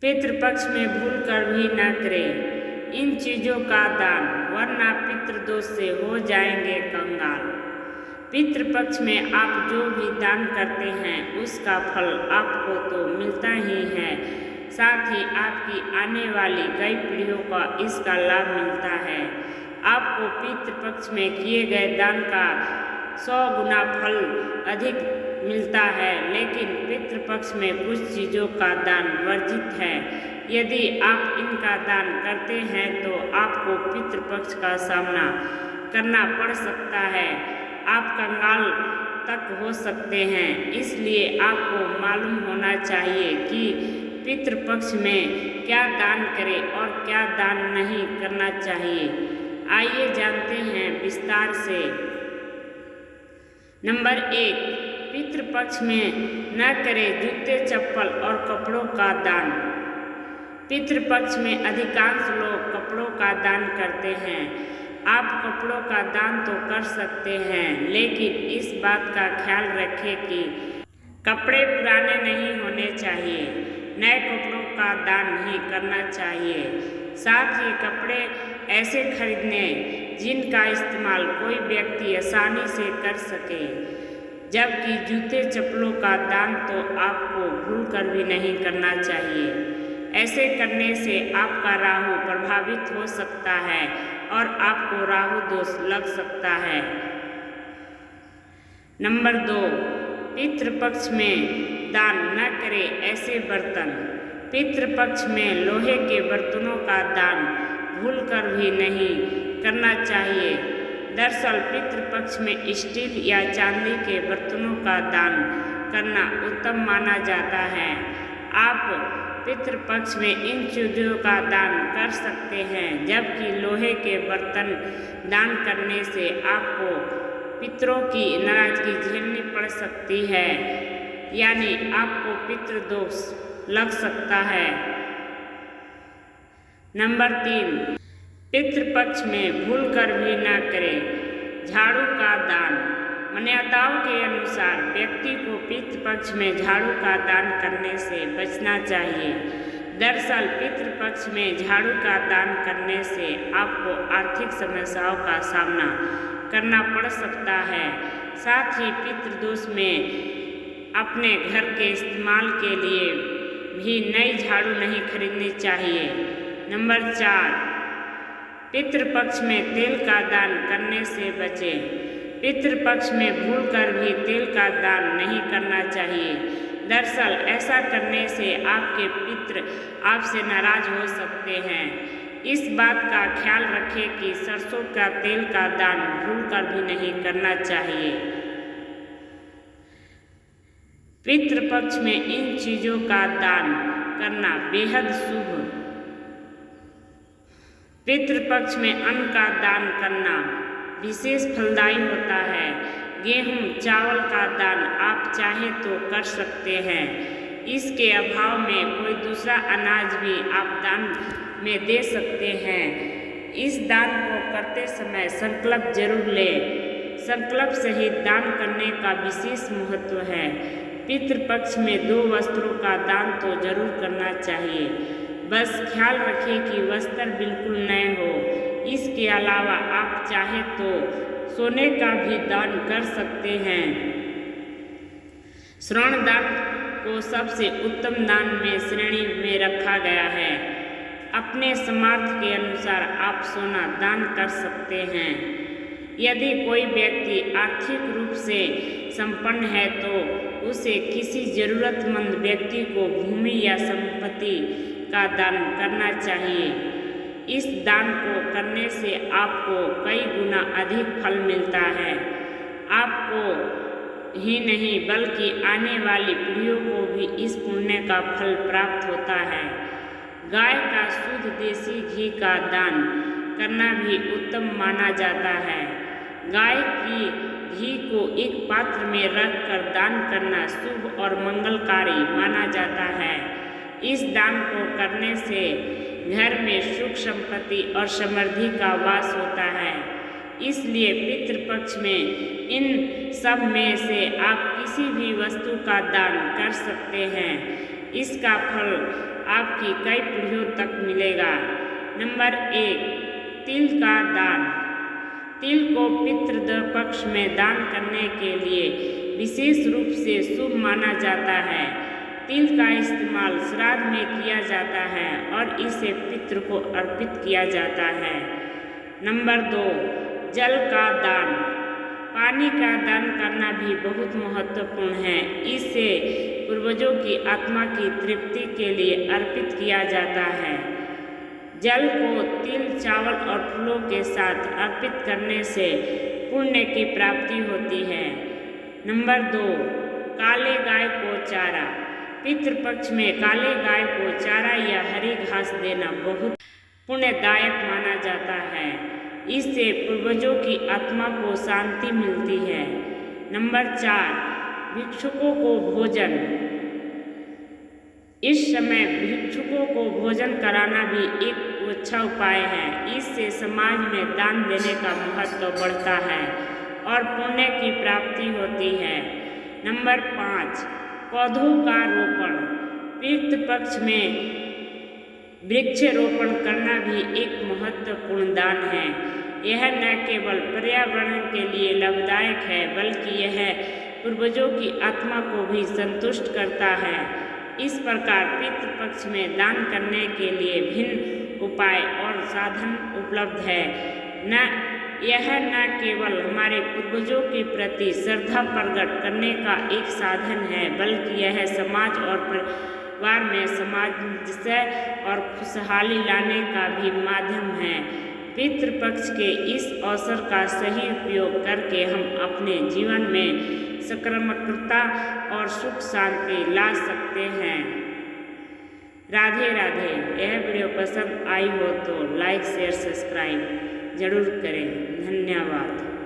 पितृपक्ष में भूल कर भी न करें इन चीज़ों का दान, वरना पितृदोष से हो जाएंगे कंगाल। पितृपक्ष में आप जो भी दान करते हैं उसका फल आपको तो मिलता ही है, साथ ही आपकी आने वाली कई पीढ़ियों को इसका लाभ मिलता है। आपको पितृपक्ष में किए गए दान का 100 गुना फल अधिक मिलता है, लेकिन पितृपक्ष में कुछ चीज़ों का दान वर्जित है। यदि आप इनका दान करते हैं तो आपको पितृपक्ष का सामना करना पड़ सकता है, आप कंगाल तक हो सकते हैं। इसलिए आपको मालूम होना चाहिए कि पितृपक्ष में क्या दान करें और क्या दान नहीं करना चाहिए। आइए जानते हैं विस्तार से। नंबर 1, पितृपक्ष में न करें जूते, चप्पल और कपड़ों का दान। पितृपक्ष में अधिकांश लोग कपड़ों का दान करते हैं। आप कपड़ों का दान तो कर सकते हैं, लेकिन इस बात का ख्याल रखें कि कपड़े पुराने नहीं होने चाहिए। नए कपड़ों का दान नहीं करना चाहिए। साथ ही कपड़े ऐसे खरीदने जिनका इस्तेमाल कोई व्यक्ति आसानी से कर सके, जबकि जूते चप्पलों का दान तो आपको भूल कर भी नहीं करना चाहिए। ऐसे करने से आपका राहु प्रभावित हो सकता है और आपको राहु दोष लग सकता है। नंबर 2, पितृपक्ष में दान न करें ऐसे बर्तन। पितृपक्ष में लोहे के बर्तनों का दान भूल कर भी नहीं करना चाहिए। दरअसल पितृपक्ष में स्टील या चांदी के बर्तनों का दान करना उत्तम माना जाता है। आप पितृपक्ष में इन चीज़ों का दान कर सकते हैं, जबकि लोहे के बर्तन दान करने से आपको पितरों की नाराजगी झेलनी पड़ सकती है, यानी आपको पितृदोष लग सकता है। नंबर 3, पितृपक्ष में भूल कर भी न करें झाड़ू का दान। मान्यताओं के अनुसार व्यक्ति को पितृपक्ष में झाड़ू का दान करने से बचना चाहिए। दरअसल पितृपक्ष में झाड़ू का दान करने से आपको आर्थिक समस्याओं का सामना करना पड़ सकता है। साथ ही पितृदोष में अपने घर के इस्तेमाल के लिए भी नई झाड़ू नहीं खरीदनी चाहिए। नंबर 4, पितृपक्ष में तेल का दान करने से बचें। पितृपक्ष में भूल कर भी तेल का दान नहीं करना चाहिए। दरअसल ऐसा करने से आपके पितृ आपसे नाराज हो सकते हैं। इस बात का ख्याल रखें कि सरसों का तेल का दान भूल कर भी नहीं करना चाहिए। पितृपक्ष में इन चीज़ों का दान करना बेहद शुभ। पितृपक्ष में अन्न का दान करना विशेष फलदायी होता है। गेहूं, चावल का दान आप चाहे तो कर सकते हैं। इसके अभाव में कोई दूसरा अनाज भी आप दान में दे सकते हैं। इस दान को करते समय संकल्प जरूर लें। संकल्प सहित दान करने का विशेष महत्व है। पितृपक्ष में 2 वस्त्रों का दान तो जरूर करना चाहिए। बस ख्याल रखें कि वस्त्र बिल्कुल नए हो। इसके अलावा आप चाहे तो सोने का भी दान कर सकते हैं। श्रवण दान को सबसे उत्तम दान में श्रेणी में रखा गया है। अपने सामर्थ्य के अनुसार आप सोना दान कर सकते हैं। यदि कोई व्यक्ति आर्थिक रूप से संपन्न है तो उसे किसी जरूरतमंद व्यक्ति को भूमि या संपत्ति का दान करना चाहिए। इस दान को करने से आपको कई गुना अधिक फल मिलता है। आपको ही नहीं बल्कि आने वाली पीढ़ियों को भी इस पुण्य का फल प्राप्त होता है। गाय का शुद्ध देसी घी का दान करना भी उत्तम माना जाता है। गाय की घी को एक पात्र में रखकर दान करना शुभ और मंगलकारी माना जाता है। इस दान को करने से घर में सुख संपत्ति और समृद्धि का वास होता है। इसलिए पितृपक्ष में इन सब में से आप किसी भी वस्तु का दान कर सकते हैं। इसका फल आपकी कई पीढ़ियों तक मिलेगा। नंबर 1, तिल का दान। तिल को पितृ पक्ष में दान करने के लिए विशेष रूप से शुभ माना जाता है। तिल का इस्तेमाल श्राद्ध में किया जाता है और इसे पितृ को अर्पित किया जाता है। नंबर 2, जल का दान। पानी का दान करना भी बहुत महत्वपूर्ण है। इसे पूर्वजों की आत्मा की तृप्ति के लिए अर्पित किया जाता है। जल को तिल, चावल और फूलों के साथ अर्पित करने से पुण्य की प्राप्ति होती है। नंबर 2, काले गाय को चारा। पितृपक्ष में काले गाय को चारा या हरी घास देना बहुत पुण्यदायक माना जाता है। इससे पूर्वजों की आत्मा को शांति मिलती है। नंबर 4, भिक्षुकों को भोजन। इस समय भिक्षुकों को भोजन कराना भी एक अच्छा उपाय है। इससे समाज में दान देने का महत्व बढ़ता है और पुण्य की प्राप्ति होती है। नंबर 5, पौधों का रोपण। पितृपक्ष में वृक्षारोपण करना भी एक महत्वपूर्ण दान है। यह न केवल पर्यावरण के लिए लाभदायक है बल्कि यह पूर्वजों की आत्मा को भी संतुष्ट करता है। इस प्रकार पितृपक्ष में दान करने के लिए भिन्न उपाय और साधन उपलब्ध है। यह न केवल हमारे पूर्वजों के प्रति श्रद्धा प्रकट करने का एक साधन है बल्कि यह समाज और परिवार में सामंजस्य और खुशहाली लाने का भी माध्यम है। पितृपक्ष के इस अवसर का सही उपयोग करके हम अपने जीवन में सकारात्मकता और सुख शांति ला सकते हैं। राधे राधे। यह वीडियो पसंद आई हो तो लाइक, शेयर, सब्सक्राइब जरूर करें। धन्यवाद।